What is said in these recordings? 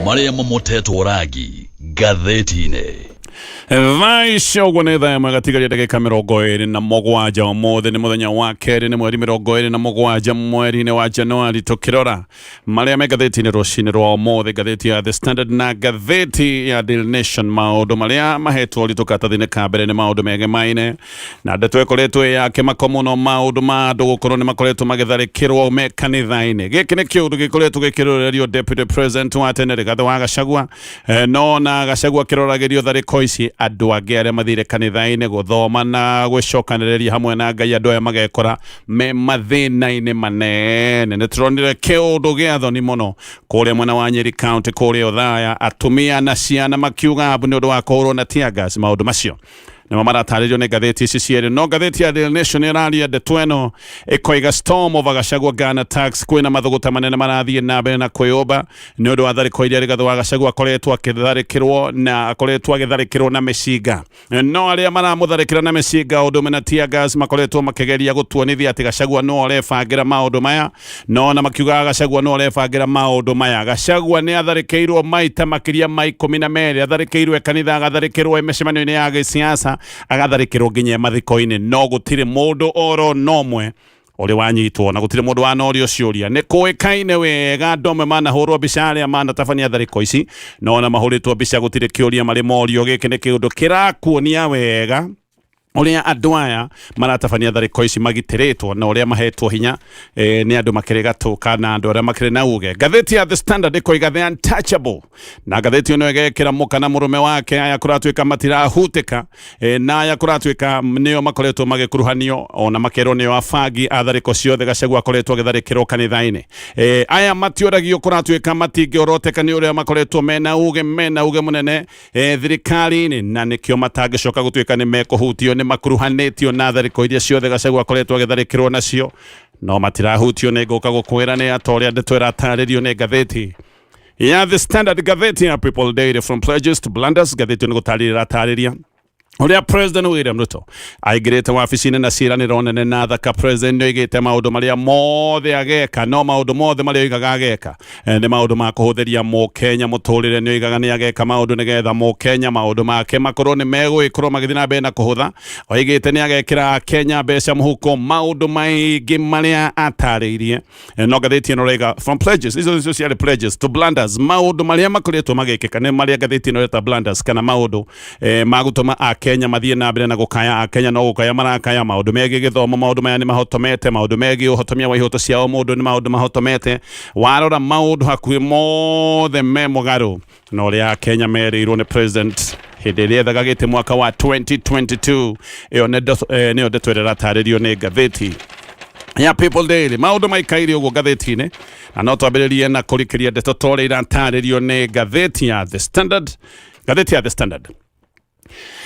maria mamotetwo rangi ngathĩti-inĩ. Vaisho gwanetha ya magatika ya dakika 27 omothe ni muthenya wa keri ni mweri 27 mweri-inĩ wa Januari tukirora maria me ngathĩti-inĩ rũcinĩ rwa omothe ngathĩti ya The Standard na ngathĩti ya Daily Nation maũndũ maria mahetwo rĩtũkatathĩ-inĩ ka mbere nĩ maũndũ megemaine na ndeto ĩkoretwo yake makomuno maũndũ ma andũ gũkorwo nĩ makoretwo magĩtharĩkĩrwo me kanitha-inĩ. Gĩkĩ nĩ kĩũndũ gĩkoretwo gĩkĩroragĩrio Deputy President wa tene Rigathĩ wa Gachagua no na Gachagua kĩroragĩrio tharĩko ici andũ angĩ arĩa mathire kanitha-inĩ gũthoma na gwĩcokanĩrĩria hamwe na Ngai andũ aya magekora me mathĩna-inĩ manene. Nĩ tũronire kĩũndũ gĩa thoni mũno kũrĩa mwena wa Nyeri County kũrĩa Othaya atumia na ciana makiuga abu nĩ ũndũ wa kũhũrwo na tear gas maũndũ macio nĩmo maratarĩrio nĩ ngathĩti ici cierĩ. No ngathĩti ya Daily Nation ĩraria ndeto ĩno ĩkoiga storm over Gachagua gun attacks kwĩna mathũgũta manene marathiĩ na mbere na kwĩyũmba nĩ ũndũ wa tharĩko iria Rigathĩ wa Gachagua akoretwo akĩtharĩkĩrwo na akoretwo agĩtharĩkĩrwo na mĩcinga. No arĩa maramũtharĩkĩra na mĩcinga ũndũ ũmwe na tear gas makoretwo makĩgeria gũtuonithia atĩ Gachagua no ũrebangĩra maũndũ maya no na makiuga Gachagua no ũrebangĩra maũndũ maya. Gachagua nĩ atharĩkĩirwo maita makĩria ma 12 atharĩkĩirwo kanitha agatharĩkĩrwo mĩcemanio-inĩ ya gĩsiasa agatharĩkĩrwo nginya mathiko-inĩ no gũtirĩ mũndũ oro nomwe ũrĩ wanyitwo na gũtirĩ mũndũ wanorio ciũria. Nĩ kũĩkaine wega andũ amwe manahũrwo mbica arĩa manatabania tharĩko ici no na mahũrĩtwo mbica gũtirĩ kĩũria marĩ morio. Gĩkĩ nĩ kĩũndũ kĩrakuonia wega ũrĩa andũ aya maratabania tharĩko ici magitĩrĩtwo na ũrĩa mahetwo hinya nĩ andũ makĩrĩ gatũ kana andũ arĩa makĩrĩ na uge. Ngathĩti ya The Standard ĩkoiga the untouchable na ngathĩti ĩno ĩgekĩra mũkana mũrũme wake aya kũratuĩka matirahutĩka na aya kũratuĩka nĩo makoretwo magĩkuruhanio ona makerwo nĩo abangi a tharĩko ciothe Gachagua akoretwo agĩtharĩkĩrwo kanitha-inĩ. Aya matiũragio kũratuĩka matingĩoroteka nĩ ũrĩa makoretwo mena uge mũnene thirikari-inĩ na nĩkĩo matangĩcoka gũtuĩka nĩ mekũhutio makuruhanĩtio na tharĩko iria ciothe Gachagua akoretwo agĩtharĩkĩrwo nacio no matirahutio. Nĩ ngũka gũkwĩra nĩ atorĩa ndeto ĩratarĩrio nĩ ngathĩti ya The Standard. Ngathĩti ya People Daily from pledges to blunders. Ngathĩti nĩ gũtarĩria ĩratarĩria ũrĩa President William Ruto aingĩrĩte wabici-inĩ na ciĩranĩro nene na thaka. President nĩoigĩte maũndũ marĩa mothe ageka no maũndũ mothe marĩa oigaga ageka nĩ maũndũ ma kũhũthĩria mũkenya mũtũrĩre. Nĩoigaga nĩ ageka maũndũ nĩgetha mũkenya maũndũ make makorwo nĩ megũgĩkorwo magĩthiĩ na mbere na kũhũtha. Oigĩte nĩ agekĩra Kenya mbeca mũhuko maũndũ maingĩ marĩa atarĩirie. No ngathĩti ĩno raiga from pledges icio ciarĩ pledges to blunders maũndũ marĩa makoretwo magĩkĩka nĩ marĩa ngathĩti ĩno ĩreta blunders kana maũndũ magũtũma Kenya mathiĩ na mbere na gũkaya a Kenya no gũkaya marakaya maũndũ megiĩ gĩthomo. Maũndũ maya nĩ mahotomete maũndũ megiĩ ũhotomia wa ihoto ciao mũndũ nĩ maũndũ mahotomete. Warora maũndũ hakuhĩ mothe me mũgarũ na ũrĩa Kenya merĩirwo nĩ President hĩndĩ ĩrĩa ethaga gĩtĩ mwaka wa 2022. ĩyo nĩyo ndeto ĩrĩa ĩratarĩrio nĩ ngathĩti ya People Daily. Maũndũ maikaire ũguo ngathĩti-inĩ na no twambĩrĩrie na kũrĩkĩria ndeto torĩa iratarĩrio nĩ ngathĩti ya The Standard. Ngathĩti ya The Standard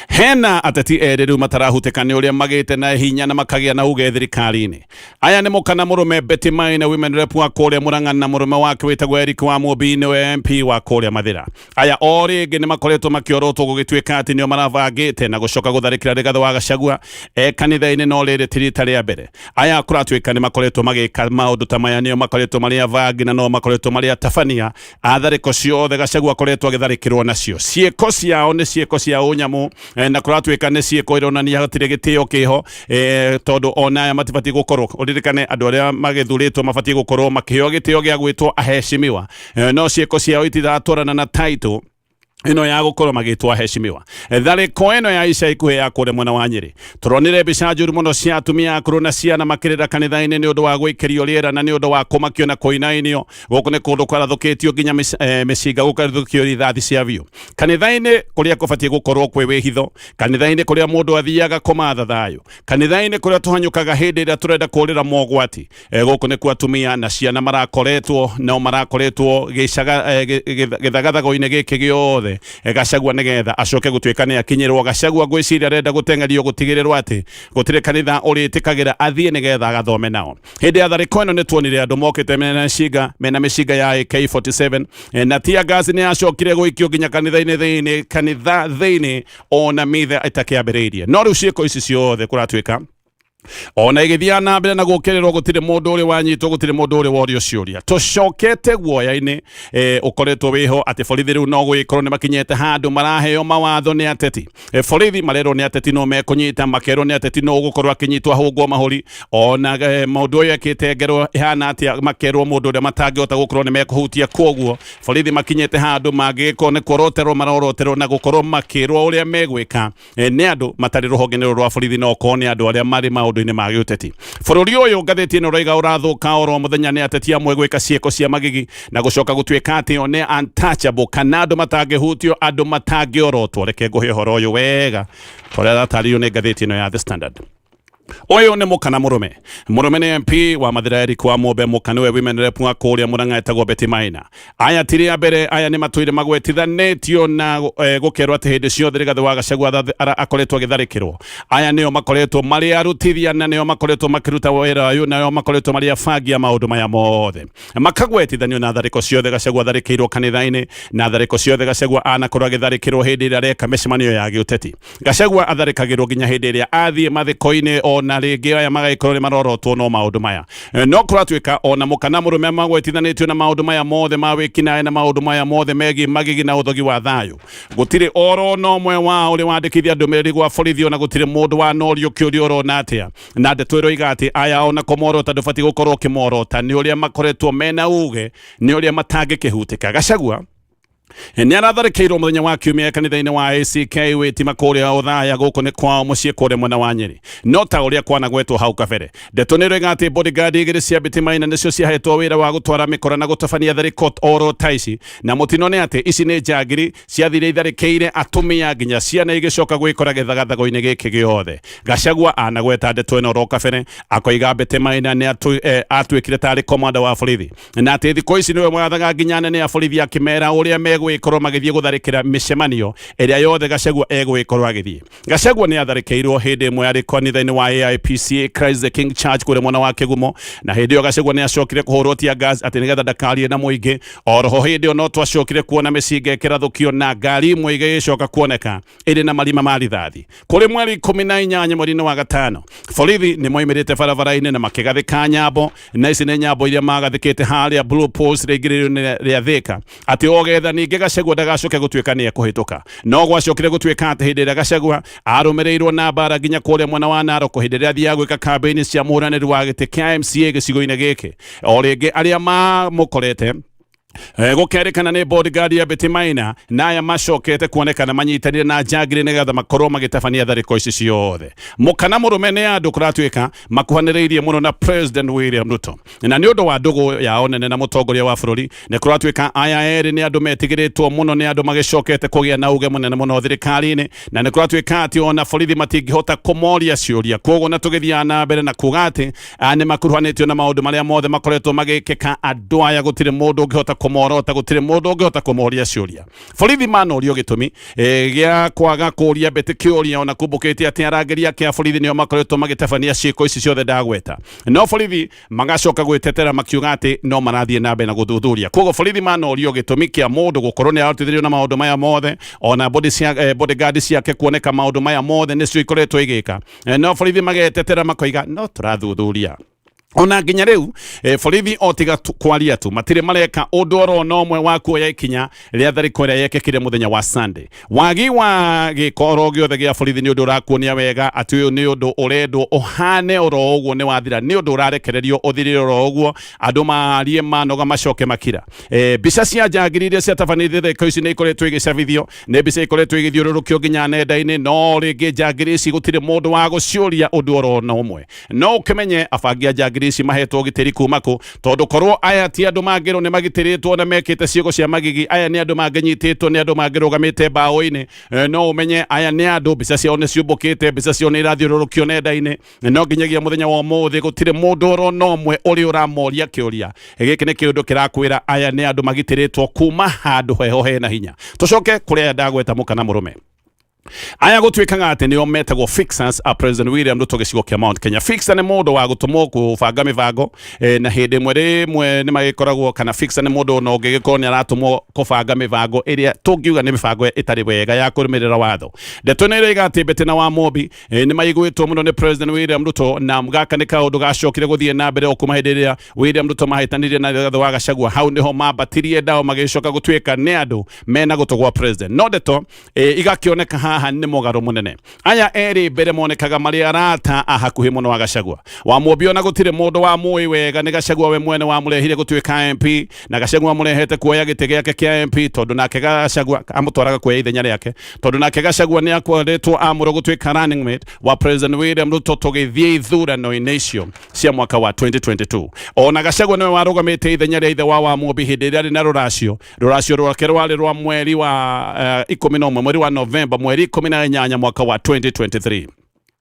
hena ateti erĩ rĩu matarahutĩka nĩ ũrĩa magĩte na hinya na makagĩa na uge thirikari-inĩ. Aya nĩ mũkana mũrũme Betty Maina women rep wa kũrĩa Murang'a na mũrũme wake wĩtagwo Eric wa Mũmbi nĩwe MP wa kũrĩa Mathĩra. Aya o rĩngĩ nĩ makoretwo makiorotwo gũgĩtuĩka atĩ nĩo maravangĩte na gũcoka gũtharĩkĩra Rigathĩ wa Gachagua kanitha-inĩ no rĩrĩ ti rita rĩa mbere. Aya kũratuĩka nĩ makoretwo magĩka maũndũ ta maya nĩo makoretwo marĩ avangi na no makoretwo marĩ atabania a tharĩko ciothe Gachagua akoretwo agĩtharĩkĩrwo nacio. Ciĩko ciao nĩ ciĩko cia ũnyamũ na kũratuĩka nĩ ciĩko ironania hatirĩ gĩtĩo kĩho tondũ ona aya matibatiĩ gũkorwo ũririkane andũ arĩa magĩthurĩtwo mabatiĩ gũkorwo makĩheo gĩtĩo gĩa gwĩtwo aheshimiwa no ciĩko ciao itiratwarana na title ino ya gũkorwo magĩtwo aheshimiwa. Tharĩko ĩno ya ica ikuhĩ ya kũrĩa mwena wa Nyeri tũronire mbica njũru mũno cia atumia akũrũ na ciana makĩrĩra kanitha-inĩ nĩ ũndũ wa gwĩkĩrio rĩera na nĩ ũndũ wa kũmakio na kũinainio. Gũkũ nĩ kũndũ kwarathũkĩtio nginya mĩcinga gũkarithũkio rithathi cia biũ. Kanitha-inĩ kũrĩa kũbatiĩ gũkorwo kwĩ wĩhitho. Kanitha-inĩ kũrĩa mũndũ athiaga kũmatha thayũ. Kanitha-inĩ kũrĩa tũhanyũkaga hĩndĩ ĩrĩa tũrenda kũrĩra mogwati. Gũkũ nĩ kwa atumia na ciana marakoretwo gĩthagathago-inĩ gĩkĩ gĩothe Gachagua nĩgetha acoke gũtuĩka nĩ akinyĩrwo. Gachagua gwĩciria arenda gũteng'erio gũtigĩrĩrwo atĩ gũtirĩ kanitha ũrĩtĩkagĩra athiĩ nĩgetha agathome nao. Hĩndĩ ya tharĩko ĩno nĩ tuonire andũ mokĩte mena mĩcinga ya AK47 na tear gas nĩ yacokire gũikio nginya kanitha thĩinĩ ona mithe itakĩambĩrĩirie. No rĩu ciĩko ici ciothe kũratuĩka ona igithia na mbere na gukirirwo gutire mundu uri wanyitwo gutire mundu uri worio ciuria tucokete guoya-ini ukoretwo wiho ati borithi riu no gwikorwo ni makinyete handu maraheo mawatho ni ateti borithi marerwo ni ateti no mekunyita makerwo ni ateti no gukorwo akinyitwo ahungwo mahuri ona mundu uyu ekite ngero ihana ati makerwo mundu uria matangihota gukorwo ni mekuhutia koguo borithi makinyete handu magikorwo ni kuroterwo maroroterwo na gukorwo makirwo uria megwika ni andu matari ruhonge rwa borithi no ko ni andu aria mari maundu-ini ma giuteti bururi uyu ngathiti ino raiga urathuka oro muthenya ni ateti amwe gwika cieko cia magigi na gucoka gutuika ati one untouchable kana andu matangihutio andu matangiorotwo reke nguhe horo uyu wega toria rataririo ni ngathiti ino ya The Standard. Oyo ni mukana murume ni MP wa Mathira kwa Mobe mukana we women rep wa Kuria Murang'a etagwo Betty Maina aya tiri abere aya ni matwire magwetithanetio na gukerwo ati hindi ciothe Rigathi wa Gachagua akoretwo agitharikirwo aya nio makoretwo mari arutithia na nio makoretwo makiruta wira uyu na nio makoretwo mari afangia maundu maya mothe makagwetithanio na thariko ciothe Gachagua tharikirwo kanitha-ini na thariko ciothe Gachagua anakorwo agitharikirwo hindi ira reka micemanio ya giuteti Gachagua atharikagirwo nginya hindi ira athie mathiko-ini na ringi aya magaikorwo ni marorotwo no maundu maya no kuratwika ona mukana murume magwetithanitio na maundu maya mothe ma wikinae na maundu maya mothe megi magigi na uthogi wa thayu gutire oro no mwe wa uri wandikithia ndumiriri gwa borithi ona gutire mundu wa norio kiurio orona atia na ndetwiro igati aya ona komorota ndubati gukorwo kimorota ni uria makoretwo mena uge ni uria matangikihutika Gachagua ni aratharikirwo muthenya wa kiumia kanitha-ini wa ACK witima kuria uthaya guku ni kwao mucii kuria mwena wa Nyeri no ta uria kwanagwetwo hau kabere ndeto ni rega ati bodyguard igiri cia Betty Maina nicio ciahetwo wira wa gutwara mikora na gutabania thariko oro taici na mutino ni ati ici ni njagiri ciathire itharikire atumia nginya ciana igicoka gwikora githagathago-ini giki giothe Gachagua anagweta ndeto ino ro kabere akoiga Betty Maina ni atwikire tari komanda wa borithi na ati thiko ici niwe mwathaga nginya nene ya borithi akimera uria megwikorwo magithie gutharikira micemanio iria yothe Gachagua egwikorwo agithie Gachagua ni atharikirwo hindi imwe ari kanitha-ini wa AIPCA Christ the King Church kuria mwana wa Kigumo na hindi yo Gachagua ni acokire kuhurwo tia gas ati nigetha ndakarie na muingi oroho hindi no twacokire kuona micinga ikirathukio na ngari imwe igicoka kuoneka iri na marima ma rithathi kuri mweri 18 mweri-ini wa gatano borithi ni moimirite barabara-ini na makigathika nyambo na ici ni nyambo iria magathikite haria Blue Post rigiririo ria Thika ati ogetha ningi Gachagua ndagacoke gutwika ni ekuhituka no gwacokire gutwika ati hindi ria Gachagua arumirirwo na bara nginya kuria mwena wa Narok hindi ria thia gwika campaign cia muraniri wa giti kia MCA gicigo-ini giki o ringi aria mamukorete gukerikana ni bodyguard ya Betty Maina na aya macokete kuonekana manyitanire na njagiri nigetha makorwo magitabania thariko ici ciothe mukana murume ni andu kuratwika makuhaniriirie muno na President William Ruto na ni undu wa ndugu yao nene na mutongoria wa bururi ni kuratwika aya eri ni andu metigiritwo muno ni andu magicokete kugia na uge munene muno thirikari-ini na ni kuratwika ati ona borithi matingihota kumoria ciuria koguo na tugithia na mbere na kuga ati ni makuruhanitio na maundu maria mothe makoretwo magikika andu aya gutire mundu ungihota kumorota gutire mundu ungihota kumoria ciuria borithi manorio gitumi gia kwaga kuria Betty kiuria ona kumbukite ati arangeria kia borithi nio makoretwo magitabania ciiko ici ciothe ndagweta no borithi magacoka gwitetera makiuga ati no marathie na mbere na guthuthuria koguo borithi manorio gitumi kia mundu gukorwo ni arutithirio na maundu maya mothe ona bodyguard ciake kuoneka maundu maya mothe nicio ikoretwo igika no borithi magetetera makoiga no turathuthuria ona nginya riu borithi otiga kwaria tu matire mareka undu oro no mwe wa kuoya ikinya ria thariko ria yekekire muthenya wa Sunday wagi wa gikoro giothe gia borithi ni undu urakuonia wega ati uyu ni undu urendwo uhane oro uguo ni wathira ni undu urarekererio uthirire oro uguo andu marie manoga macoke makira mbica cia njagiri iria ciatabanire thiko ici ni ikoretwo igicabithio ni mbica ikoretwo igithiururukio nginya nenda-ini no ringi njagiri ici gutire mundu wa guciuria undu oro no mwe no ukimenye afangia njagiri ici mahetwo gitiri kuma ku tondu korwo aya ti andu mangiro ni magitiritwo na mekite ciugo cia magigi aya ni andu manginyititwo ni andu mangirugamite bao-ini no umenye aya ni andu mbica ciao ni ciumbukite mbica ciao ni irathiururukio nenda-ini no nginyagia muthenya wa umuthi gutire mundu oro no mwe uri uramoria kiuria giki ni kiundu kirakwira aya ni andu magitiritwo kuma handu heho hena hinya tucoke kuria ndagweta mukana murume aya gutwika ati nio metagwo fixers a President William Ruto gicigo kia Mount Kenya. Fixer ni mundu wa gutumwo kubanga mibango na hindi mwe ni magikoragwo kana fixer ni mundu no ngigikorwo ni aratumwo kubanga mibango iria tungiuga ni mibango itari wega ya kurumirira watho. Ndeto ni igati betina wa mobi ni maigwitwo muno ni President William Ruto na mgaka ni kaundu gacokire guthie na mbere okumahindiria William Ruto mahitanirie na gatho wa Gachagua hau niho mambatirie ndao magicoka gutwika ni andu mena gutugwa president. No ndeto igakioneka haha ni mugaru munene. Aya eri mbere monekaga mari arata ahakuhi muno wa Gachagua. Wa mobio na gutire mundu wa muyi wega ni Gachagua we mwene wa murehire gutwika MP na Gachagua murehete kuoya gite giake kia MP tondu nake Gachagua amutwaraga kuoya ithenya riake tondu nake Gachagua ni akwaretwo amuro gutwika running mate wa President William Ruto tugithie ithurano inacio cia mwaka wa 2022. Ona Gachagua niwe warugamite ithenya ria ithe wa mobi hindi ria rina ruracio rwake rwari rwa mweri wa 11 mweri wa November mweri 18 mwaka wa 2023.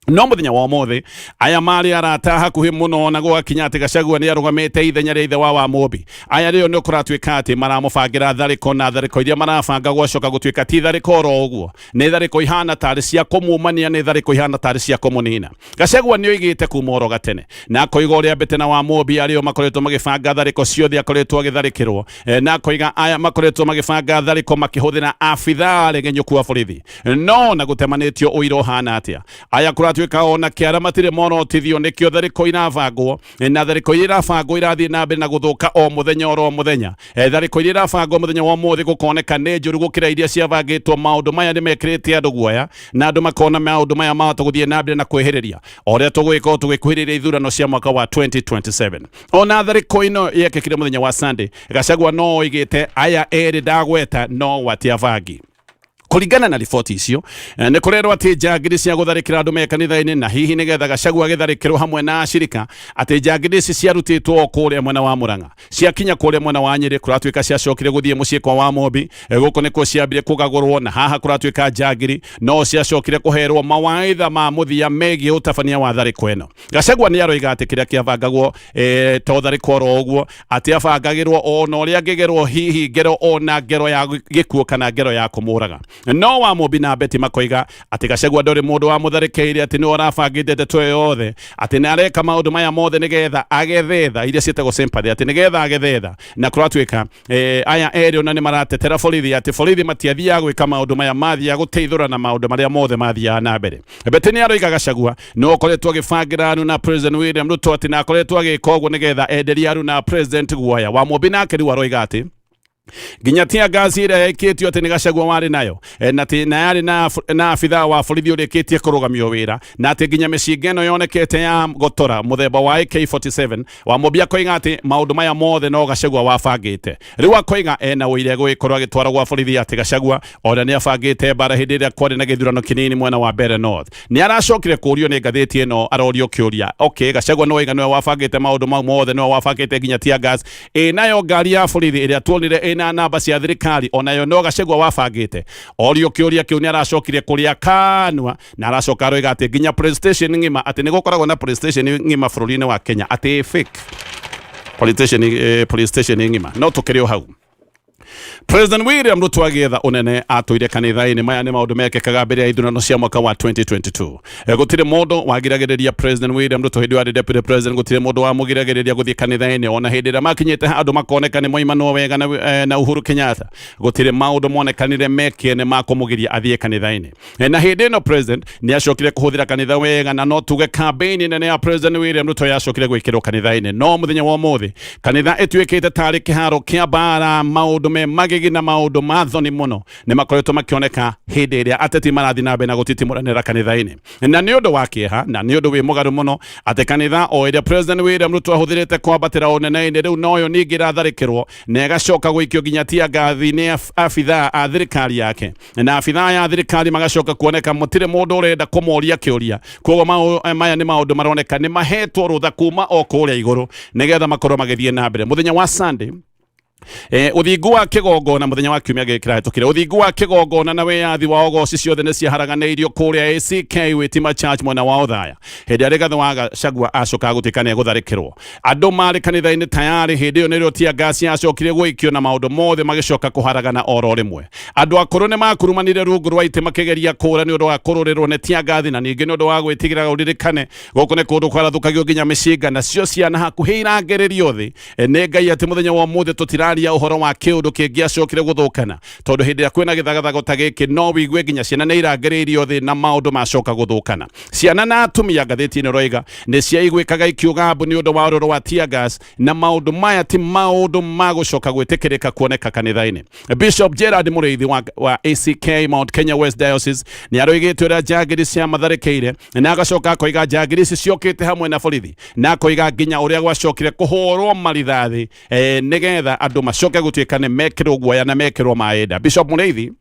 No muthenya wa mothe aya mari arata hakuhi muno na gwakinya ati Gachagua ni arugamite ithenya ria ithe wa mobi. Aya rio no kuratwika ati maramubangira thariko na thariko iria marabanga gwacoka gutwika ti thariko ro uguo ni thariko ihana tari cia kumumania ni thariko ihana tari cia kumunina. Gachagua ni oigite kumoro gatene na koiga uria betena wa mobi ario makoretwo magibanga thariko ciothe akoretwo agitharikirwo na koiga aya makoretwo magibanga thariko makihuthira afitha regenyuku wa borithi no na gutemanitio uiro hana atia. Aya twika ona kiara matire mono tithio nikio thariko inavagwo na thariko irafagwo irathie na mbere na guthuka o muthenya oro muthenya. Thariko irafagwo muthenya wa muthi gukoneka ne njuru gukira iria ciavagitwo maundu maya ni mekirite andu guoya na andu makona maundu maya mahota guthie na mbere na kweheriria oria tugwika tugikuhiriria ithurano cia mwaka wa 2027. Ona thariko ino yekekire muthenya wa Sunday Gachagua no oigite aya eri ndagweta no watiavangi. Kuringana na riboti icio ni kurerwo ati njangiri cia gutharikira andu me kanitha-ini na hihi nigetha Gachagua agitharikirwo hamwe na acirika ati njangiri ici ciarutitwo kuria mwena wa Murang'a ciakinya kuria mwena wa Nyeri kuratwika ciacokire guthie mucii kwa wa Mobi guku nikuo ciambire kugagurwo na haha kuratwika njangiri no ciacokire kuherwo mawaitha ma muthia megie utabania wa thariko ino. Gachagua ni aroiga ati kiria kiavangagwo to thariko ro uguo ati avangagirwo ona uria ngegerwo hihi ngero ona ngero ya gikuo kana ngero ya kumuraga. No wa mobi na beti makoiga ati Gachagua ndori mundu wa mutharikiri ati no arabangite ndeto yothe ati ni areka maundu maya mothe nigetha agethetha iria cietagwo sympathy ati nigetha agethetha na kuratwika aya eri ona ni maratetera borithi ati borithi matiathia gwika maundu maya mathia guteithura na maundu maria mothe mathia na mbere. Beti ni aroiga Gachagua no koretwo agibangira anu na President William Ruto ati na koretwo agika uguo nigetha enderia anu na President Guoya. Wa mobi nake riu aroiga ati Ginyatia gazi ira eketio ati ni Gachagua wari nayo na ati na yari na afitha wa borithi ureketie kurugamio wira na ati ginya micingeno yonekete ya gotora muthemba wa AK47 wa mobi akoiga ati maundu maya mothe no Gachagua wabangite. Riu akoiga ena uire guikorwo agitwara gwa borithi ati Gachagua ona ni abangite bara hindi iria kwari na githurano kinini mwena wa Mbere North. Ni aracokire kurio ni ngathiti ino arorio kiuria okay Gachagua no oiga no wabangite maundu mothe no wabangite ginyatia gas nayo ngari ya borithi iria tuonire na namba cia thirikari onayo no Gachagua wabangite. Orio kiuria kiu ni aracokire kuria kanwa na aracoka aroiga ati ginya PlayStation ngima ati ni gukoragwo na PlayStation ngima bururi-ini wa Kenya ati fake PlayStation ngima no tukirio hau. President William Ruto agetha unene atuire kanitha-ini maya ni maundu mekekaga mbere ya ithurano cia mwaka wa 2022. Gutire mundu wagiragiriria President William Ruto hindi wa deputy president gutire mundu wa mugiragiriria guthie kanitha-ini ona hindi ira makinyite handu makoneka ni moimano wega na Uhuru Kenyatta gutire maundu monekanire mekiene makumugiria athie kanitha-ini na hindi ino president ni acokire kuhuthira kanitha wega na no tuge campaign nene ya President William Ruto yacokire gwikirwo kanitha-ini no muthenya wa muthi kanitha itwikite tari kiharo kia bara maundu me magigi na maundu mathoni muno ni makoretwo makioneka hindi iria ateti marathi na mbere na gutitimuranira kanitha-ini na ni undu wa kieha na ni undu wi mugaru muno ati kanitha o iria President William Ruto ahuthirite kwambatira unene-ini riu noyo ningi iratharikirwo na igacoka gwikio nginya tia ngathi ni afitha a thirikari yake na afitha ya thirikari magacoka kuoneka mutire mundu urenda kumoria kiuria koguo maya ni maundu maroneka ni mahetwo rutha kuma o kuria iguru nigetha makorwo magithie na mbere. Muthenya wa Sunday uthingu wa kigongona muthenya wa kiumia gikira tukire uthingu wa kigongona na wiyathi wa ogoci ciothe ni ciaharaganeirio kuria ACK Witima Church mwena wa Uthaya hindi ari gatho wa Gachagua acoka gutikane gutharikirwo andu mari kanitha-ini tayari hindi iyo nirio tia gasi acokire gwikio na maundu mothe magicoka kuharagana oro rimwe. Andũ akũrũ nĩ makurumanire rungu rwa itĩ makĩgeria kũũra nĩ ũndũ wa kũrũrĩrwo nĩ tiangathi na ningĩ nĩ ũndũ wa gwĩtigĩra ũririkane gũkũ nĩ kũndũ kwarathũkagio nginya mĩcinga nacio ciana hakuhĩ irangĩrĩrio thĩ nĩ Ngai atĩ mũthenya wa ũmũthĩ tũtiraria ũhoro wa kĩũndũ kĩngĩacokire gũthũkana tondũ hĩndĩ ĩrĩa kwĩna gĩthagathago ta gĩkĩ no wigue nginya ciana nĩ irangĩrĩrio thĩ na maũndũ macoka gũthũkana. Ciana na atumia ngathĩti-inĩ roiga nĩ ciaiguĩkaga ikiuga mbu nĩ ũndũ wa ũrũrũ wa tear gas na maũndũ maya ti maũndũ ma gũcoka gwĩtĩkĩrĩka kuoneka kanitha-inĩ. Bishop Gerard Mũrĩithi wa ACK Mount Kenya West Diocese nĩ aroigĩte ũrĩa njangiri cia matharĩkĩire na agacoka akoiga njangiri ici ciokĩte hamwe na borithi na akoiga nginya ũrĩa gwacokire kũhũrwo marithathi nĩgetha andũ macoke gũtuĩka nĩ mekĩrwo guoya na mekĩrwo maĩnda. Bishop Mũrĩithi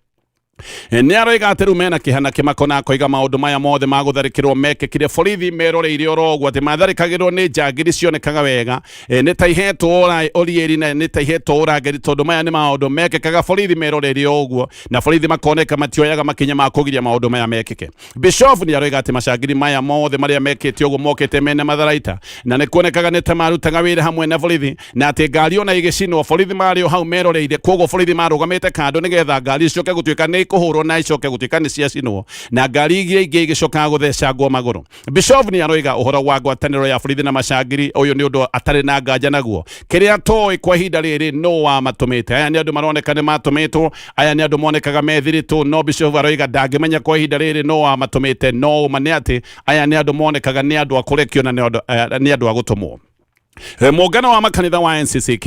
nĩ aroiga atĩ rĩu mena kĩhana kĩmako na akoiga maũndũ maya mothe ma gũtharĩkĩrwo mekĩkire borithi meroreire oroguo atĩ matharĩkagĩrwo nĩ njangiri cionekaga wega nĩ ta ihetwo ũriĩri na nĩ ta ihetwo ũrangĩri tondũ maya nĩ maũndũ mekĩkaga borithi meroreire ũguo na borithi makoneka matioyaga makinya ma kũgiria maũndũ maya mekĩke. Bishop nĩ aroiga atĩ macangiri maya mothe marĩa mekĩte ũguo mokĩte mena matharaita na nĩ kuonekaga nĩ ta marutaga wĩra hamwe na borithi na atĩ ngari ona igĩcinwo borithi marĩ o hau meroreire koguo borithi marũgamĩte kando nĩgetha ngari icoke gũtuĩka nĩ kuhurwo na icoke gutuika ni ciacinwo na ngari iria ingĩ igicoka guthecangwo magũrũ. Bishop nĩ aroiga ũhoro wa ngwatanĩro ya borithi na macangiri ũyũ nĩ ũndũ atarĩ na nganja naguo. Kĩrĩa toĩ kwa ihinda rĩrĩ no wa matũmĩte aya nĩ andũ maroneka nĩ matũmĩtwo aya nĩ andũ monekaga methiritwo no Bishop aroiga ndangĩmenya kwa ihinda rĩrĩ no wa matũmĩte no ma nĩ atĩ aya nĩ andũ monekaga nĩ andũ a kũrekio na nĩ andũ a gũtũmwo. Muungano wa makanitha wa NCCK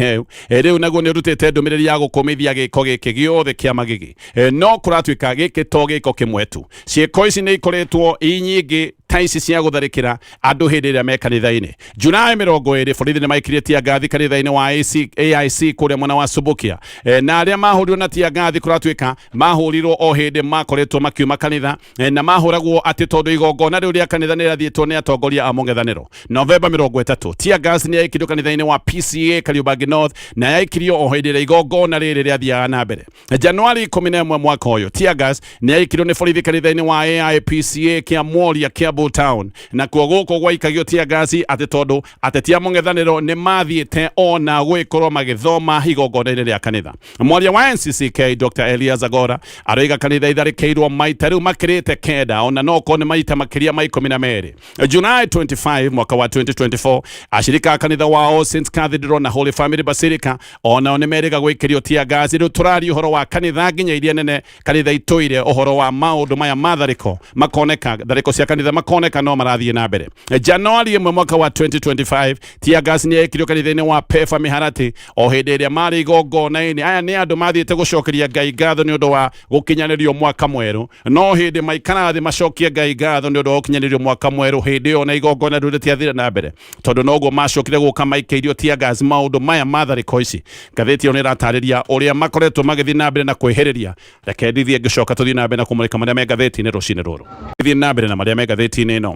rĩu naguo nĩ ũrutĩte ndũmĩrĩri ya gũkũmithia gĩko gĩkĩ gĩothe kĩama gĩkĩ no kũratuĩka gĩkĩ to gĩko kĩmwe tu. Ciĩko ici nĩ ikoretwo inyingĩ ta ici cia gũtharĩkĩra andũ hĩndĩ ĩrĩa me kanitha-inĩ. Julai 20 borithi nĩ maikirie tiangathi kanitha-inĩ wa AIC kũrĩa mwena wa Subukia na arĩa mahũrirwo na tiangathi kũratuĩka mahũrirwo o hĩndĩ makoretwo makiuma kanitha na mahũragwo atĩ tondũ igongona rĩu rĩa kanitha nĩ rĩathiĩtwo nĩ atongoria a mũng'ethanĩro. Novemba 30 tiangathi nĩ yaikirio kanitha-inĩ wa PCA Kariobangi North na yaikirio o hĩndĩ ĩrĩa igongona rĩrĩ rĩathiaga na mbere. Januari 11 mwaka ũyũ tiangathi nĩ yaikirio nĩ borithi kanitha-inĩ wa AIPCA kĩa Mworia kĩa Town na kuo gũkũ gwaikagio tiangazi atĩ tondũ ateti a mũng'ethanĩro nĩ mathiĩte ona gwĩkorwo magĩthoma igongona-inĩ rĩa kanitha. Mwaria wa NCCK Dr. Elias Agora aroiga kanitha itharĩkĩirwo maita rĩu makĩrĩte kenda ona no ko nĩ maita makĩria ma 12. July 25 mwaka wa 2024 ashirika kanitha wa All Saints Cathedral na Holy Family Basilica ona nĩ merĩga gwĩkĩrio tiangazi rĩu tũraria ũhoro wa kanitha nginya iria nene kanitha itũire ũhoro wa maũndũ maya matharĩko makoneka tharĩko cia kanitha makoneka no marathiĩ na mbere. Januari 1 mwaka wa 2025 tiangazi nĩ yaikirio kanitha-inĩ wa Pefa Mĩharatĩ o hĩndĩ ĩrĩa marĩ igongona-inĩ. Aya nĩ andũ mathiĩte gũcokeria Ngai ngatho nĩ ũndũ wa gũkinyanĩrio mwaka mwerũ no hĩndĩ maikara thĩ macokie Ngai ngatho nĩ ũndũ wa gũkinyanĩrio mwaka mwerũ hĩndĩ ĩyo na igongona rĩu rĩtiathire na mbere tondũ noguo macokire gũka maikĩirio tiangazi maũndũ maya matharĩko ici. Ngathĩti ĩyo nĩ ĩratarĩria ũrĩa makoretwo magĩthiĩ na mbere na kwĩhĩrĩria. Reke ndithiĩ ngĩcoka tũthiĩ na mbere na kũmũrĩka marĩa me ngathĩti-inĩ rũcinĩ rũrũ. Thiĩ na mbere na marĩa me ngathĩti-inĩ ĩno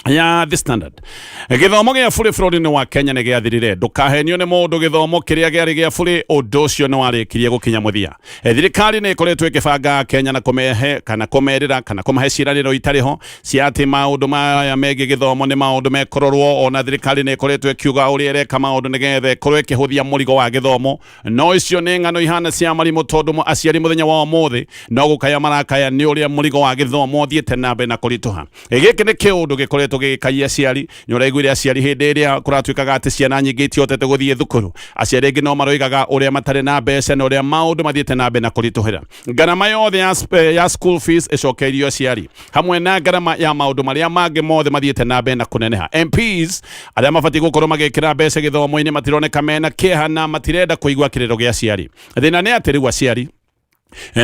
ya The Standard. Gĩthomo gĩa bũrĩ bũrũri-inĩ wa Kenya nĩ gĩathirire. Ndũkahenio nĩ mũndũ gĩthomo kĩrĩa gĩarĩ gĩa bũrĩ ũndũ ũcio nĩ warĩkirie gũkinya mũthia. Thirikari nĩ ĩkoretwo ĩkĩbanga Kenya na kũmehe kana kũmerĩra kana kũmahe ciĩranĩro itarĩ ho cia atĩ maũndũ maya megiĩ gĩthomo nĩ maũndũ mekororwo ona thirikari nĩ ĩkoretwo ĩkiuga ũrĩa ĩreka maũndũ nĩgetha ĩkorwo ĩkĩhũthia mũrigo wa gĩthomo no icio nĩ ng'ano ihana cia marimũ tondũ aciari mũthenya wa ũmũthĩ no gũkaya marakaya nĩ ũrĩa mũrigo wa gĩthomo ũthiĩte na mbere na kũritũha. Gĩkĩ nĩ kĩũndũ gĩkoretwo gĩkaia aciari nĩ ũraiguire aciari hĩndĩ ĩrĩa kũratuĩkaga atĩ ciana nyingĩ itihotete gũthiĩ thukuru. Aciari aingĩ no maroigaga ũrĩa matarĩ na mbeca na ũrĩa maũndũ mathiĩte na mbere na kũritũhĩra. Ngarama yothe ya school fees ĩcokeirio aciari hamwe na ngarama ya maũndũ marĩa mangĩ mothe mathiĩte na mbere na kũneneha. MPs arĩa mabatiĩ gũkorwo magĩkĩra mbeca gĩthomo-inĩ matironeka mena kĩeha na matirenda kũigua kĩrĩro gĩa aciari. Thĩna nĩ atĩ rĩu aciari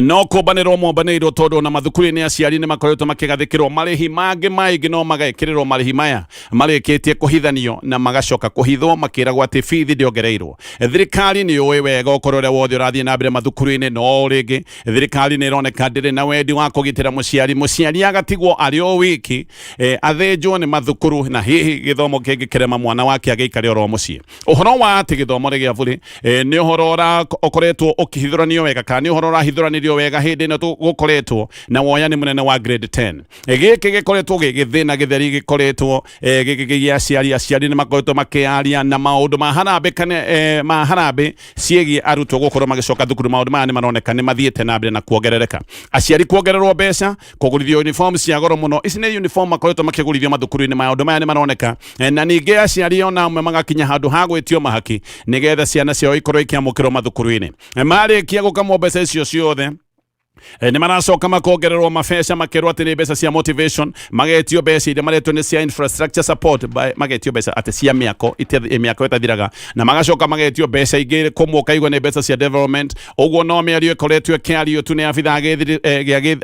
no kũmbanĩrwo mombanĩirwo tondũ na mathukuru-inĩ aciari nĩ makoretwo makĩgathĩkĩrwo marĩhi mangĩ maingĩ no magekĩrĩrwo marĩhi maya marĩkĩtie kũhithanio na magacoka kũhithwo makĩragwo atĩ bithi ndĩongereirwo. Thirikari nĩ yũĩ wega ũkorwo ũrĩa wothe ũrathiĩ na mbere mathukuru-inĩ no rĩngĩ thirikari nĩ ĩroneka ndĩrĩ na wendi wa kũgitĩra mũciari agatigwo arĩ o wiki athĩnjwo nĩ mathukuru na hihi gĩthomo kĩngĩkĩrema mwana wake agĩikare oro mũciĩ. Ũhoro wa atĩ gĩthomo nĩ gĩa bũrĩ nĩ ũhoro ũkoretwo ũkĩhithũranio wega kana nĩ ũhoro ũrahithũranio ithuranĩrio wega hĩndĩ ĩno gũkoretwo na woya nĩ mũnene wa grade 10 gĩkĩ gĩkoretwo gĩgĩthĩna gĩtheri gĩkoretwo gĩa aciari nĩ makoretwo makĩaria na maũndũ ma harambe ciĩgiĩ arutwo gũkorwo magĩcoka thukuru. Maũndũ maya nĩ maroneka nĩ mathiĩte na mbere na kuongerereka, aciari kuongererwo mbeca, kũgũrithio uniform cia goro mũno. Ici nĩ uniform makoretwo makĩgũrithio mathukuru-inĩ. Maũndũ maya nĩ maroneka na ningĩ aciari ona amwe magakinya handũ ha gwĩtio mahaki nĩgetha ciana ciao ikorwo ikĩamũkĩrwo mathukuru-inĩ. Marĩkia gũkamwo mbeca icio ciothe nĩ maracoka makongererwo mabeca, makerwo atĩ nĩ mbeca cia motivation, magetio mbeca iria maretwo nĩ cia infrastructure support, magetio mbeca atĩ cia mĩako ĩtathiraga, na magacoka magetio mbeca ingĩ kũmwo kaigua nĩ mbeca cia development. Ũguo no mĩario ĩkoretwo ĩkĩario tu nĩ abitha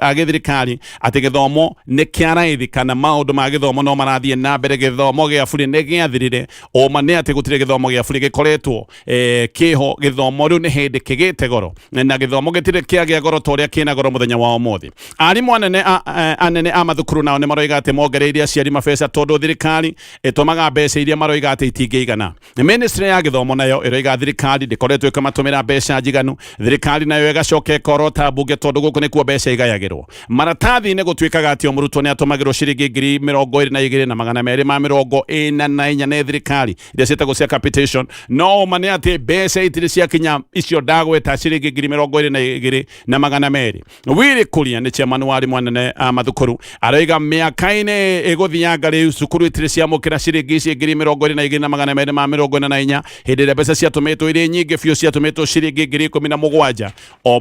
a gĩthirikari atĩ gĩthomo nĩ kĩa raithi kana maũndũ ma gĩthomo no marathiĩ na mbere. Gĩthomo gĩa bũrĩ nĩ gĩathirire. Ũma nĩ atĩ gũtirĩ gĩthomo gĩa bũrĩ gĩkoretwo kĩho. Gĩthomo rĩu nĩ hĩndĩ kĩgĩte goro, na gĩthomo gĩtirĩ kĩagĩa goro ta ũrĩa kĩna goro mũthenya wa ũmũthĩ. Arimũ anene a mathukuru nao nĩ maroiga atĩ mongereire aciari mabeca tondũ thirikari ĩtũmaga mbeca iria maroiga atĩ itingĩigana. Ministry ya gĩthomo nayo ĩroiga thirikari ndĩkoretwo ĩkĩmatũmĩra mbeca njiganu. Thirikari nayo ĩgacoka ĩkorota mbunge tondũ gũkũ nĩkuo mbeca igayagĩrwo. Maratathi-inĩ gũtuĩkaga atĩ o mũrutwo nĩ atũmagĩrwo ciringi ngiri 22,244 nĩ thirikari iria ciĩtagwo cia capitation. No ma nĩ atĩ mbeca itirĩ ciakinya icio ndagweta ciringi ngiri 22,200. Wili Kuria nĩ chairman wa arimũ anene a mathukuru aroiga mĩaka-inĩ ĩgũthianga rĩu cukuru itirĩ ciamũkĩra ciringi ici ngiri 22,244 hĩndĩ ĩrĩa mbeca ciatũmĩtwo irĩ nyingĩ biũ, ciatũmĩtwo ciringi ngiri 17 o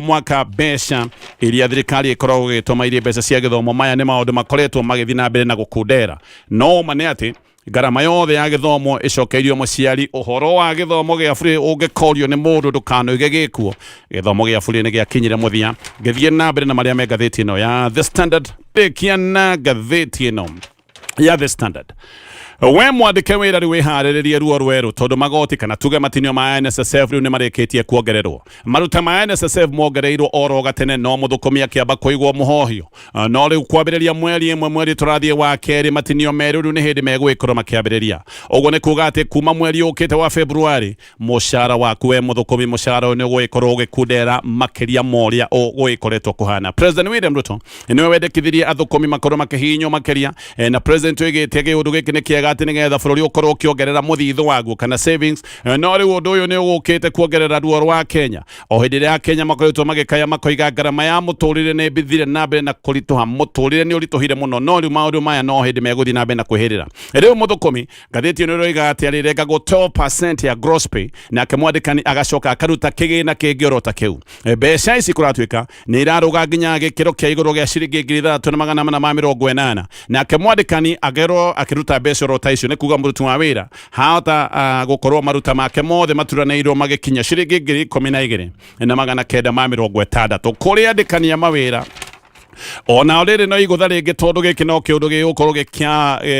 mwaka mbeca iria thirikari ĩkoragwo ĩgĩtũma iria mbeca cia gĩthomo. Maya nĩ maũndũ makoretwo magĩthiĩ na mbere na gũkundera. No ma nĩ atĩ garama yothe ya gĩthomo ĩcokeirio mũciari. Ũhoro wa gĩthomo gĩa bũrĩ ũngĩkorio nĩ mũndũ ndũkanoige gĩkuo. Gĩthomo gĩa bũrĩ nĩ gĩakinyire mũthia. Gĩthiĩ na mbere na marĩa me ngathĩti ĩno ya The Standard. Rĩkia na ngathĩti ĩno ya The Standard. We mwandĩke wĩra rĩu wĩharĩrĩrie ruo rwerũ tondũ magoti kana tuge matinio ma NSSF rĩu nĩ marĩkĩtie kuongererwo. Maruta ma NSSF mongereirwo oro gatene, no mũthũkũmi akĩamba kũigwo mũhohio. No rĩu kwambĩrĩria mweri tũrathiĩ wa kerĩ matinio merũ rĩu nĩ hĩndĩ megwĩkorwo makĩambĩrĩria. Ũguo nĩ kuga atĩ kuma mweri ũkĩte wa February mũcara waku we mũthũkũmi, mũcara ũyũ nĩ ũgũgĩkorwo ũgĩkundera makĩria moria ũgũgĩkoretwo kũhana. President William Ruto nĩwe wendekithirie athũkũmi makorwo makĩhinywo makĩria, na president oigĩte gĩũndũ gĩkĩ nĩ kĩega atĩ nĩgetha bũrũri ũkorwo ũkĩongerera mũthithũ waguo kana savings. No rĩu ũndũ ũyũ nĩ ũgũkĩte kuongerera ruo rwa Kenya. O hĩndĩ ĩrĩa Kenya makoretwo magĩkaya makoiga ngarama ya mũtũrĩre nĩ mbithire na mbere na kũritũha. Mũtũrĩre nĩ ũritũhire mũno, no rĩu maũndũ maya no hĩndĩ megũthiĩ na mbere na kwĩhĩrĩra. Rĩu mũthũkũmi ngathĩti ĩno ĩroiga atĩ arĩrengagwo 12% ya gross pay, nake mwandĩkani agacoka akaruta kĩgĩna kĩngĩ oro ta kĩu. Mbeca ici kũratuĩka nĩ irarũga nginya gĩkĩro kĩa igũrũ gĩa ciringi ngiri 3,480, nake mwandĩkani agerwo akĩruta mbeca oro ta icio. Nĩ kuga mũruti wa wĩra hahota gũkorwo maruta make mothe maturanĩirwo magĩkinya ciringi ngiri 12,960 kũrĩ andĩkania mawĩra. Ona rĩrĩ no igũtha rĩngĩ tondũ gĩkĩ no kĩũndũ gĩgũkorwo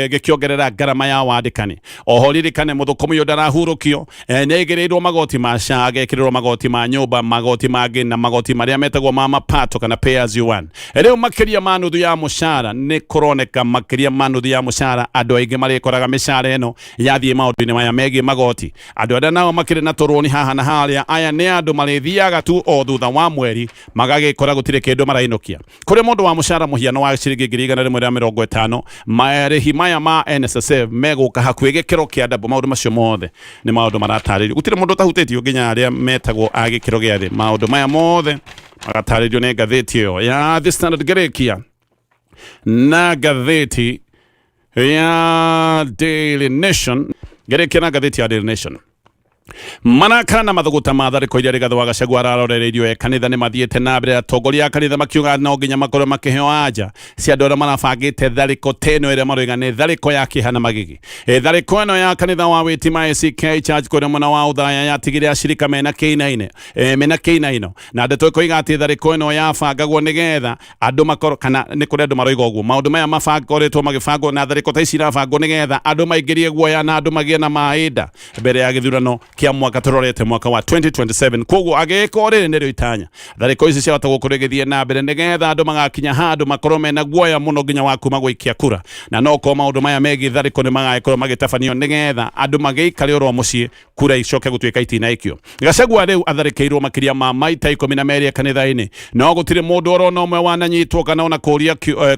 gĩkĩongerera ngarama ya wandĩkani. Oho ririkane mũthũkũmi ũyũ ndarahurũkio, nĩ aigĩrĩirwo magoti ma SHA, agekĩrĩrwo magoti ma nyũmba, magoti mangĩ na magoti marĩa metagwo ma mapato kana pay as you earn. Rĩu makĩria ma nuthu ya mũcara nĩ kũroneka makĩria ma nuthu ya mũcara andũ aingĩ marĩkoraga mĩcara ĩno yathiĩ maũndũ-inĩ maya megiĩ magoti. Andũ arĩa nao makĩrĩ na tũrũni haha na harĩa, aya nĩ andũ marĩthiaga tu o thutha wa mweri magagĩkora gũtirĩ kĩndũ marainũkia. Kũrĩ mũndũ wa mũcara mũhiano wa ciringi ngiri 150, marĩhi maya ma NSSF megũka hakuhĩ gĩkĩro kĩa double. Maũndũ macio mothe nĩ maũndũ maratarĩrio, gũtirĩ mũndũ ũtahutĩtio nginya arĩa metagwo a gĩkĩro gĩa thĩ. Maũndũ maya mothe magatarĩrio nĩ ngathĩti ĩyo ya The Standard. Ngĩrĩkia na ngathĩti ya Daily Nation, ngĩrĩkia na ngathĩti ya Daily Nation. Manakana mathuguta matharĩko iria Rigathĩ wa Gachagua ararorereirio Kanitha nĩ mathiĩte na mbere. Atongoria a Kanitha makiuga no nginya makorwo makĩheo anja cia andũ arĩa marabangĩte tharĩko teno ĩrĩa maroiga nĩ tharĩko ya kĩhana magigi. Tharĩko ĩno ya Kanitha wa Wĩtima ACK Church kũrĩa mwena wa ũthaya yatigire acirika mena kĩinaino, na ndeto ĩkoiga atĩ tharĩko ĩno yabangagwo nĩgetha andũ makorwo, kana nĩ kũrĩ andũ maroiga ũguo, maũndũ maya makoretwo magĩbangwo na tharĩko ta ici irabangwo nĩgetha andũ maingĩrie guoya na andũ magĩe na maĩnda mbere ya gĩthurano kĩa kia mwaka turorete mwaka wa 2027 koguo agekore nero itanya thariko ici ciahota gukurigithie na mbere nigetha andu magakinya handu makorome na guoya muno nginya waku magwikia kura na no ko maundu maya megi thariko ni magakorwo magitafanio nigetha andu magiikare oro mucii kura icoke gutuika itina ikio Gachagua riu atharikirwo makiria ma maita 12 kanitha-ini no gutire mundu oro no mwe wananyitwo kana ona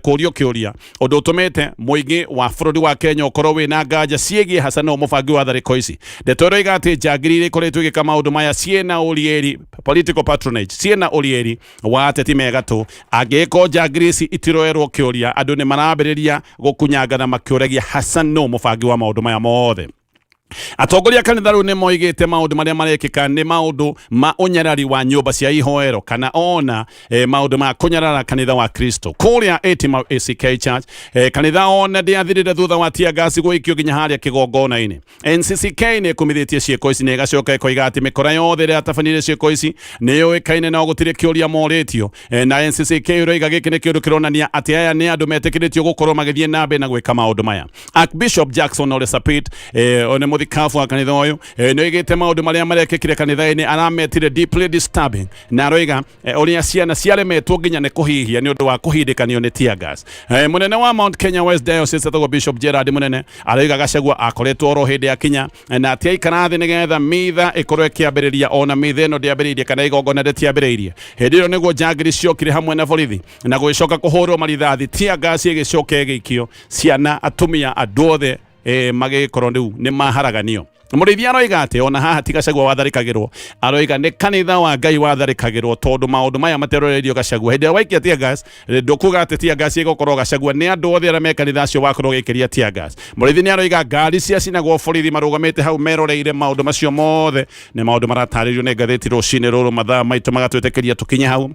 kurio kiuria undu utumite muingi wa bururi wa Kenya ukorwo wina nganja ciegie hasa no mubangi wa thariko ici ndetoro igati njagiri ikoretwo igika maundu maya ciena urieri political patronage ciena urieri wa ateti megatu ageko njagiri ici itiroerwo kiuria andu ni marambiriria gukunyanga na makiuragia hasa no mubangi wa maundu maya mothe atongoria kanitha riu ni moigite maundu maria marekika ni maundu ma unyarari wa nyumba cia ihoero kana ona maundu ma kunyarara kanitha wa Kristo kuria etima ACK Church kanitha ona ndiathirire thutha wa tia gasi guikio ginya haria kigongona-ini NCCK ni kumithitie cieko ici ni gacoka ikoiga ati mikora yothe ria tafanire cieko ici ni yoikaine na gutire kiuria moritio na NCCK roiga giki ni kiundu kironania ati aya ni andu metikiritio gukorwo magithie nambe na gwika maundu maya Archbishop Jackson Ole Sapit one muthikafu wa kanitha uyu no igite maundu maria marekekire kanitha-ini arametire deeply disturbing na roiga uria ciana ciaremetwo nginya ni kuhihia ni undu wa kuhindikanio ni tear gas munene wa Mount Kenya West Diocese atagwo Bishop Gerard munene aroiga Gachagua akoretwo oro hindi akinya na ati aikara thi nigetha mitha ikorwo ikiambiriria ona mitha ino ndiambiriirie kana igongona ritiambiriirie hindi iyo niguo njagiri ciokire hamwe na borithi na gugicoka kuhurwo marithathi tear gas igicoka igikio ciana atumia andu othe magikorwo riu ni maharaganio murithia aroiga ati ona haha ti Gachagua watharikagirwo aroiga ni kanitha wa Ngai watharikagirwo tondu maundu maya materorerio Gachagua hindi waikia tear gas ndukuga ati tear gas igokorwo Gachagua ni andu othe aria me kanitha acio wakorwo gikiria tear gas murithi ni aroiga ngari cia cinagwo borithi marugamite hau meroreire maundu macio mothe ni maundu marataririo ni ngathiti rucini ruru mathaa maitu magatwitikiria tukinye hau